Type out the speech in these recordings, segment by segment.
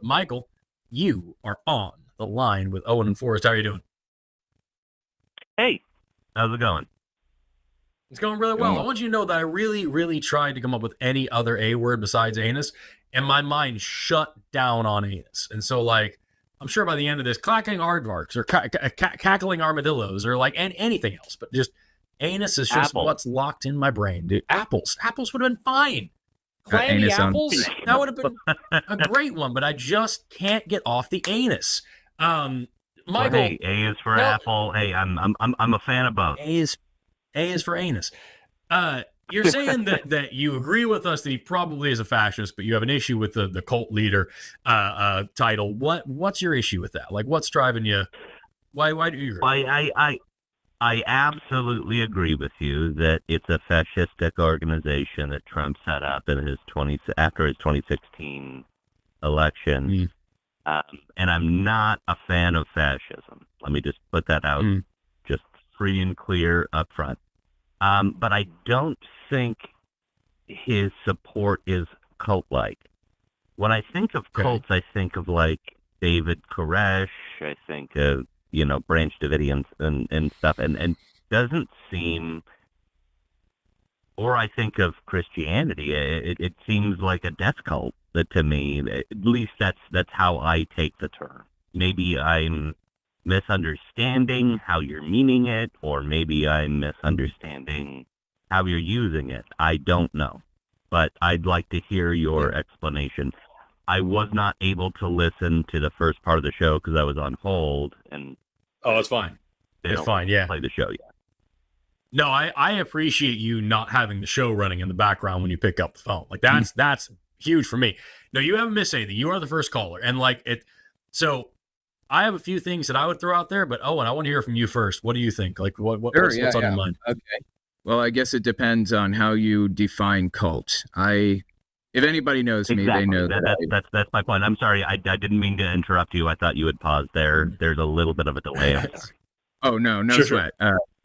Michael, you are on the line with Owen and Forrest. How are you doing? Hey, how's it going? It's going really well. I want you to know that I really, really tried to come up with any other A word besides anus, and my mind shut down on anus. And so, like, I'm sure by the end of this, clacking aardvarks or cackling armadillos or like anything else, but just anus is just what's locked in my brain, dude. Apples would have been fine. Clammy apples, that would have been a great one, but I just can't get off the anus. Michael, well, hey, A is for apple. Hey, I'm a fan of both. A is for anus. You're saying that you agree with us that he probably is a fascist, but you have an issue with the cult leader title. What's your issue with that? Like, what's driving you? Why do you agree? I absolutely agree with you that it's a fascistic organization that Trump set up in after his 2016 election. And I'm not a fan of fascism. Let me just put that out just free and clear up front. But I don't think his support is cult-like. When I think of cults, I think of like David Koresh. I think of, Branch Davidians and stuff, and doesn't seem, or I think of Christianity. It seems like a death cult to me. At least that's how I take the term. Maybe I'm misunderstanding how you're meaning it, or maybe I'm misunderstanding how you're using it. I don't know, but I'd like to hear your explanation. I was not able to listen to the first part of the show because I was on hold, and it's fine. It's fine. Yeah, play the show yet. No, I appreciate you not having the show running in the background when you pick up the phone. Like that's huge for me. No, you haven't missed anything. You are the first caller, and like it. So I have a few things that I would throw out there, but Owen, I want to hear from you first. What do you think? Like, what's on your mind? Okay. Well, I guess it depends on how you define cult. If anybody knows me, they know that's my point. I'm sorry, I didn't mean to interrupt you. I thought you had paused there. There's a little bit of a delay. Oh no sweat.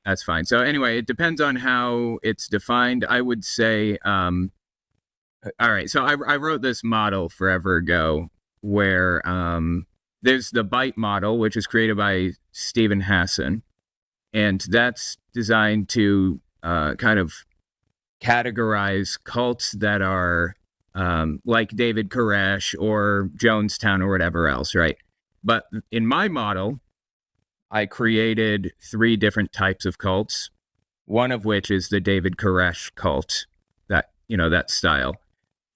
That's fine. So anyway, it depends on how it's defined. I would say, all right. So I wrote this model forever ago where there's the BITE model, which is created by Stephen Hassan, and that's designed to kind of categorize cults that are like David Koresh or Jonestown or whatever else, right? But in my model, I created 3 different types of cults, one of which is the David Koresh cult, that style.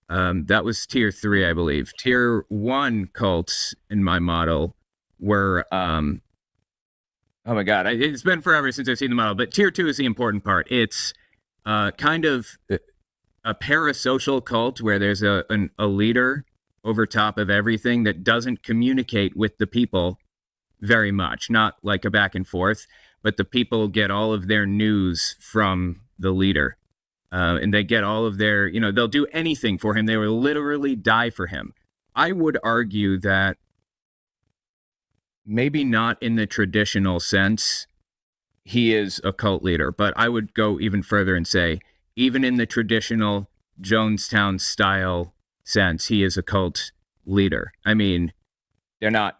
That was tier 3, I believe. Tier 1 cults in my model were, oh my God, it's been forever since I've seen the model, but tier 2 is the important part. It's kind of a parasocial cult where there's a leader over top of everything that doesn't communicate with the people very much, not like a back and forth, but the people get all of their news from the leader. And they get all of their, they'll do anything for him. They will literally die for him. I would argue that maybe not in the traditional sense he is a cult leader, but I would go even further and say, even in the traditional Jonestown style sense, he is a cult leader. I mean, they're not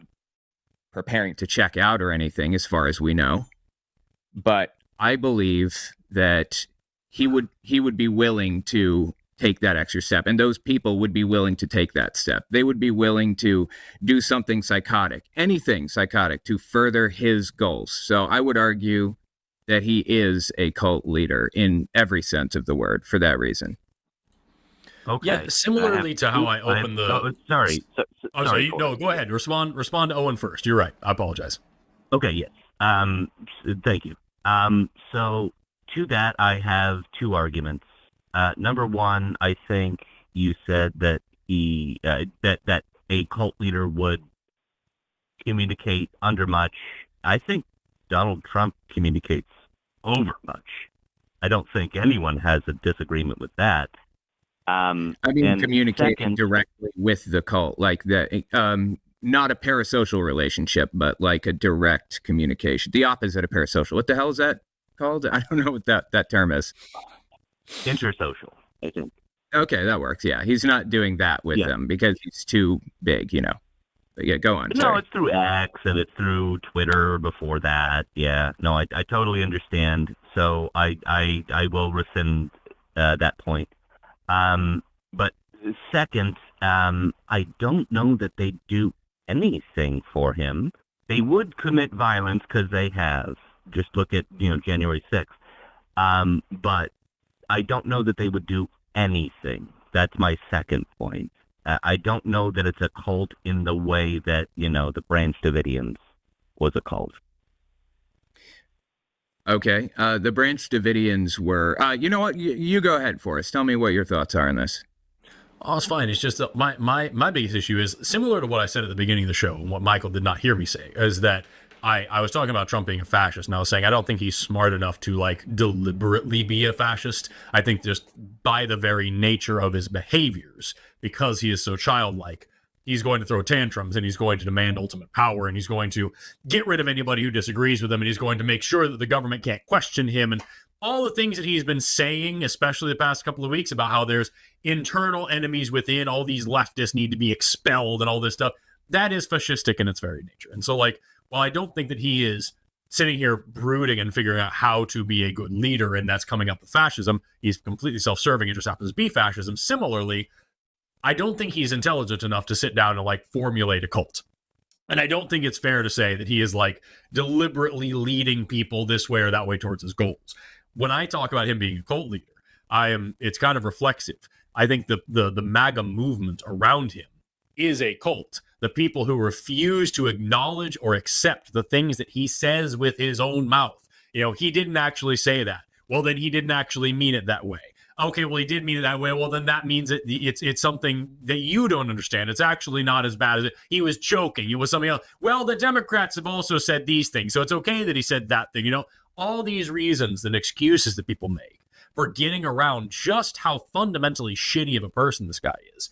preparing to check out or anything as far as we know, but I believe that he would be willing to take that extra step, and those people would be willing to take that step. They would be willing to do something psychotic, anything psychotic, to further his goals. So I would argue that he is a cult leader in every sense of the word for that reason. Okay. Yeah, similarly to how I opened the... Sorry. Sorry. No, go ahead. Respond to Owen first. You're right. I apologize. Okay, yes. Thank you. So to that, I have 2 arguments. Number one, I think you said that that a cult leader would communicate under much. I think Donald Trump communicates over much. I don't think anyone has a disagreement with that. I mean, communicating directly with the cult, like that, not a parasocial relationship, but like a direct communication. The opposite of parasocial. What the hell is that called? I don't know what that term is. Intersocial, I think. Okay, that works. Yeah, he's not doing that with them because he's too big, But yeah, go on. No, Sorry. it's through X and it's through Twitter before that. Yeah, no, I totally understand. So I will rescind that point. But second, I don't know that they do anything for him. They would commit violence because they have. Just look at, January 6th. But I don't know that they would do anything. That's my second point. I don't know that it's a cult in the way that, the Branch Davidians was a cult. Okay. The Branch Davidians were, you know what? You go ahead, Forrest. Tell me what your thoughts are on this. Oh, it's fine. It's just that my biggest issue is similar to what I said at the beginning of the show, and what Michael did not hear me say, is that I was talking about Trump being a fascist, and I was saying I don't think he's smart enough to deliberately be a fascist. I think just by the very nature of his behaviors, because he is so childlike, he's going to throw tantrums, and he's going to demand ultimate power, and he's going to get rid of anybody who disagrees with him, and he's going to make sure that the government can't question him, and all the things that he's been saying, especially the past couple of weeks, about how there's internal enemies within, all these leftists need to be expelled and all this stuff, that is fascistic in its very nature. And so, while I don't think that he is sitting here brooding and figuring out how to be a good leader, and that's coming up with fascism, he's completely self-serving, it just happens to be fascism. Similarly, I don't think he's intelligent enough to sit down and formulate a cult. And I don't think it's fair to say that he is deliberately leading people this way or that way towards his goals. When I talk about him being a cult leader, it's kind of reflexive. I think the MAGA movement around him is a cult. The people who refuse to acknowledge or accept the things that he says with his own mouth. He didn't actually say that. Well, then he didn't actually mean it that way. Okay, well, he did mean it that way. Well, then that means it's something that you don't understand. It's actually not as bad as it. He was joking. It was something else. Well, the Democrats have also said these things, so it's okay that he said that thing. All these reasons and excuses that people make for getting around just how fundamentally shitty of a person this guy is.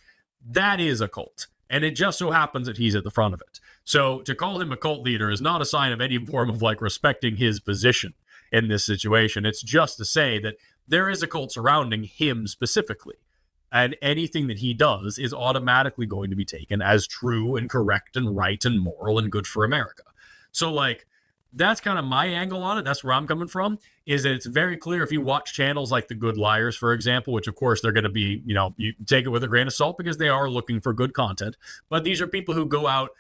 That is a cult. And it just so happens that he's at the front of it. So to call him a cult leader is not a sign of any form of respecting his position in this situation. It's just to say that there is a cult surrounding him specifically. And anything that he does is automatically going to be taken as true and correct and right and moral and good for America. So that's kind of my angle on it. That's where I'm coming from, is that it's very clear if you watch channels like The Good Liars, for example, which of course they're going to be, you take it with a grain of salt because they are looking for good content. But these are people who go out,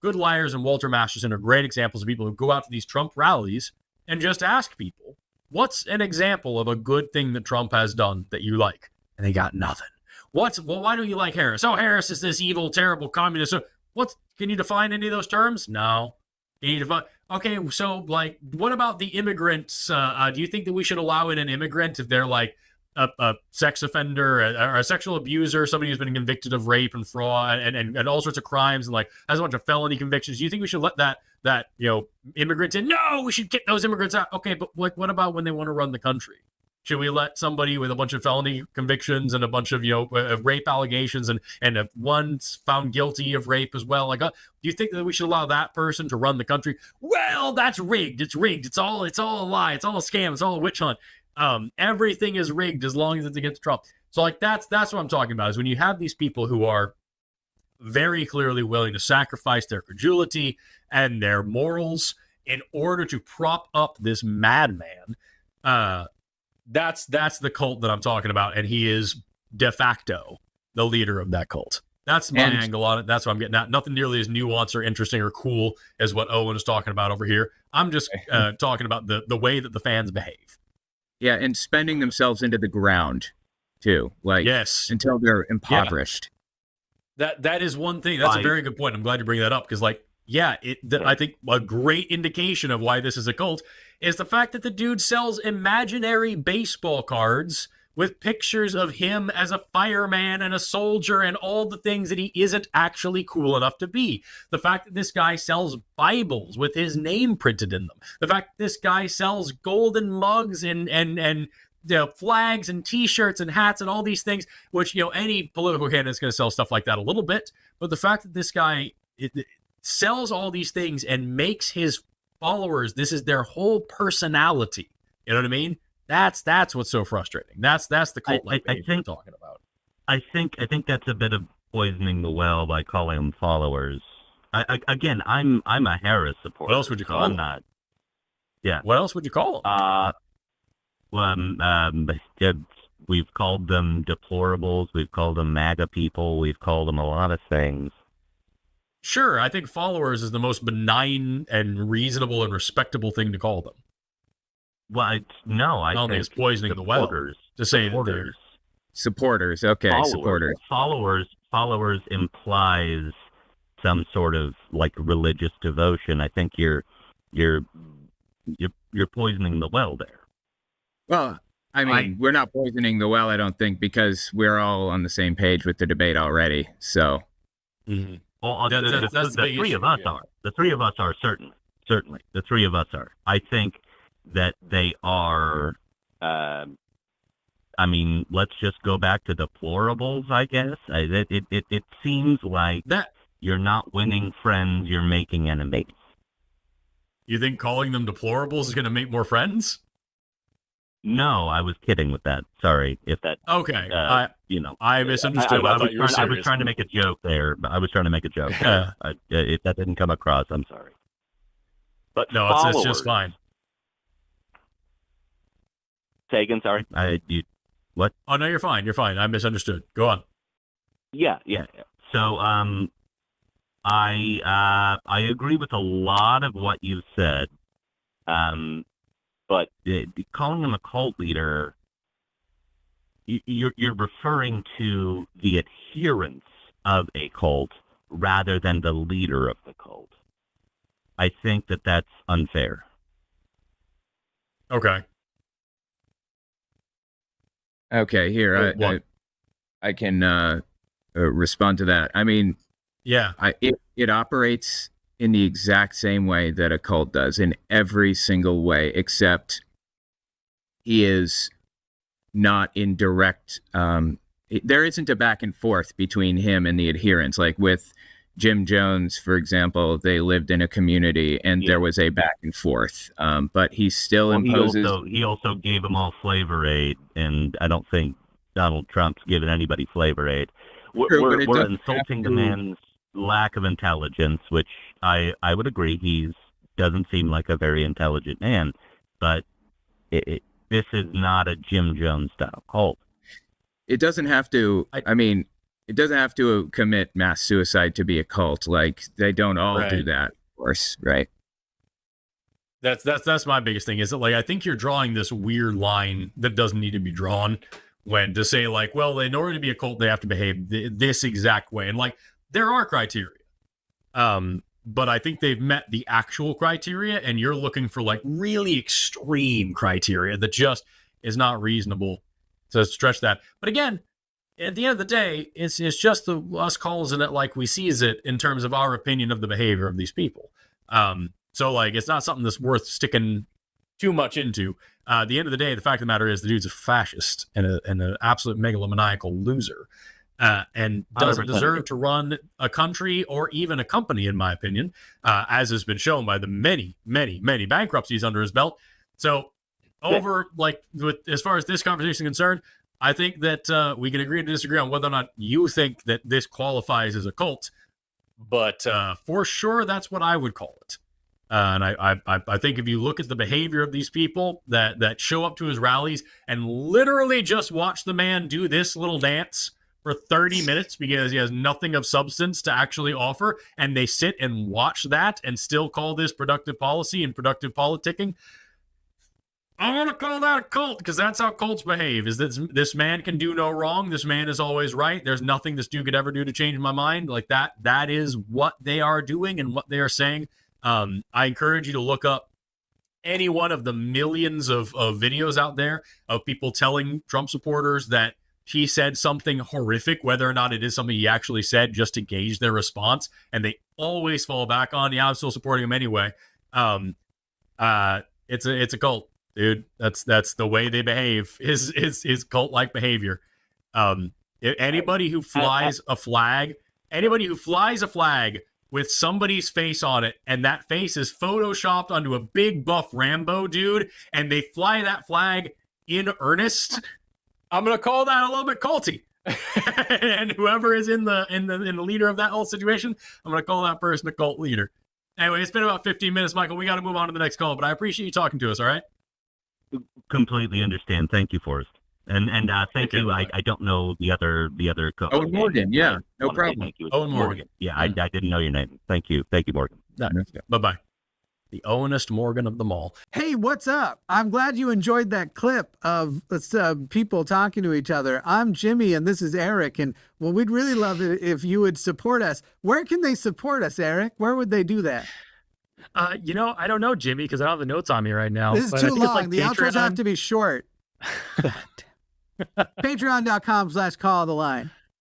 Good Liars and Walter Masterson are great examples of people who go out to these Trump rallies and just ask people, what's an example of a good thing that Trump has done that you like? And they got nothing. Well, why don't you like Harris? Oh, Harris is this evil, terrible communist. Can you define any of those terms? No. Okay, so what about the immigrants? Do you think that we should allow in an immigrant if they're a sex offender or a sexual abuser, somebody who's been convicted of rape and fraud and all sorts of crimes and has a bunch of felony convictions? Do you think we should let that immigrants in? No, we should get those immigrants out. Okay, but what about when they want to run the country? Should we let somebody with a bunch of felony convictions and a bunch of rape allegations and one's found guilty of rape as well? Do you think that we should allow that person to run the country? Well, that's rigged. It's rigged. It's all a lie. It's all a scam. It's all a witch hunt. Everything is rigged as long as it's against Trump. So that's what I'm talking about, is when you have these people who are very clearly willing to sacrifice their credulity and their morals in order to prop up this madman. That's the cult that I'm talking about, and he is de facto the leader of that cult. That's my angle on it. That's what I'm getting at. Nothing nearly as nuanced or interesting or cool as what Owen is talking about over here. I'm just talking about the way that the fans behave. Yeah, and spending themselves into the ground too, yes, until they're impoverished. Yeah. That is one thing. That's a very good point. I'm glad you bring that up because, I think a great indication of why this is a cult is the fact that the dude sells imaginary baseball cards with pictures of him as a fireman and a soldier and all the things that he isn't actually cool enough to be. The fact that this guy sells Bibles with his name printed in them. The fact that this guy sells golden mugs and flags and T-shirts and hats and all these things, which, any political candidate is going to sell stuff like that a little bit. But the fact that this guy sells all these things and makes his followers, this is their whole personality. You know what I mean? That's what's so frustrating. That's the cult I'm talking about. I think that's a bit of poisoning the well by calling them followers. Again, I'm a Harris supporter. What else would you call I'm them? not. Yeah. What else would you call them? We've called them deplorables. We've called them MAGA people. We've called them a lot of things. Sure, I think followers is the most benign and reasonable and respectable thing to call them. Well, I don't think it's poisoning the well to say that they're supporters. Okay, supporters. Followers implies some sort of like religious devotion. I think you're poisoning the well there. Well, I mean, we're not poisoning the well, I don't think, because we're all on the same page with the debate already. So, well, the three of us are. The three of us are certainly. The three of us are. I think that they are. I mean, let's just go back to deplorables. I guess it seems like that you're not winning friends, you're making enemies. You think calling them deplorables is going to make more friends? No, I was kidding with that. Sorry if that. Okay, I misunderstood. I thought you were serious. I was trying to make a joke there. I was trying to make a joke. If that didn't come across, I'm sorry. But no, it's just fine. Say again. Sorry. What? Oh no, you're fine. You're fine. I misunderstood. Go on. Yeah. So I agree with a lot of what you've said. But calling him a cult leader, you're referring to the adherents of a cult rather than the leader of the cult. I think that that's unfair. Okay. Okay, here, I can respond to that. I mean, yeah, it operates in the exact same way that a cult does, in every single way, except he is not in direct, there isn't a back and forth between him and the adherents. Like with Jim Jones, for example, they lived in a community and there was a back and forth, but he still imposes. He also gave them all flavor aid, and I don't think Donald Trump's given anybody flavor aid. We're insulting the man's lack of intelligence, which I would agree, he doesn't seem like a very intelligent man, but this is not a Jim Jones style cult. It doesn't have to. I mean, it doesn't have to commit mass suicide to be a cult. Like, they don't all do that, of course, right? That's my biggest thing. Is that, like, I think you're drawing this weird line that doesn't need to be drawn, when to say, like, well, in order to be a cult, they have to behave this exact way, and like, there are criteria. But I think they've met the actual criteria, and you're looking for like really extreme criteria that just is not reasonable to stretch that. But again, at the end of the day, it's just us calling it like we sees it in terms of our opinion of the behavior of these people. So like, it's not something that's worth sticking too much into. At the end of the day, the fact of the matter is the dude's a fascist and an absolute megalomaniacal loser. And doesn't deserve to run a country or even a company, in my opinion, as has been shown by the many, many, many bankruptcies under his belt. So as far as this conversation is concerned, I think that we can agree to disagree on whether or not you think that this qualifies as a cult, but for sure, that's what I would call it. And I think if you look at the behavior of these people that show up to his rallies and literally just watch the man do this little dance for 30 minutes because he has nothing of substance to actually offer, and they sit and watch that and still call this productive policy and productive politicking, I want to call that a cult, because that's how cults behave. Is that this man can do no wrong. This man is always right. There's nothing this dude could ever do to change my mind. Like that. That is what they are doing and what they are saying. I encourage you to look up any one of the millions of videos out there of people telling Trump supporters that he said something horrific, whether or not it is something he actually said, just to gauge their response. And they always fall back on, yeah, I'm still supporting him anyway. It's a cult, dude. That's the way they behave, is cult-like behavior. Anybody who flies a flag with somebody's face on it, and that face is photoshopped onto a big buff Rambo dude, and they fly that flag in earnest, I'm going to call that a little bit culty. And whoever is in the leader of that whole situation, I'm gonna call that person a cult leader. Anyway, it's been about 15 minutes, Michael. We got to move on to the next call, but I appreciate you talking to us. All right. Completely understand. Thank you, Forrest. And thank you. I don't know the other Owen Morgan. Yeah, no problem. Thank you. Owen Morgan. Yeah, I didn't know your name. Thank you, Morgan. Bye-bye. The Owenest Morgan of them all. Hey, what's up? I'm glad you enjoyed that clip of people talking to each other. I'm Jimmy, and this is Eric. And well, we'd really love it if you would support us. Where can they support us, Eric? Where would they do that? I don't know, Jimmy, because I don't have the notes on me right now. This is too long. The outros have to be short. Patreon.com/call the line.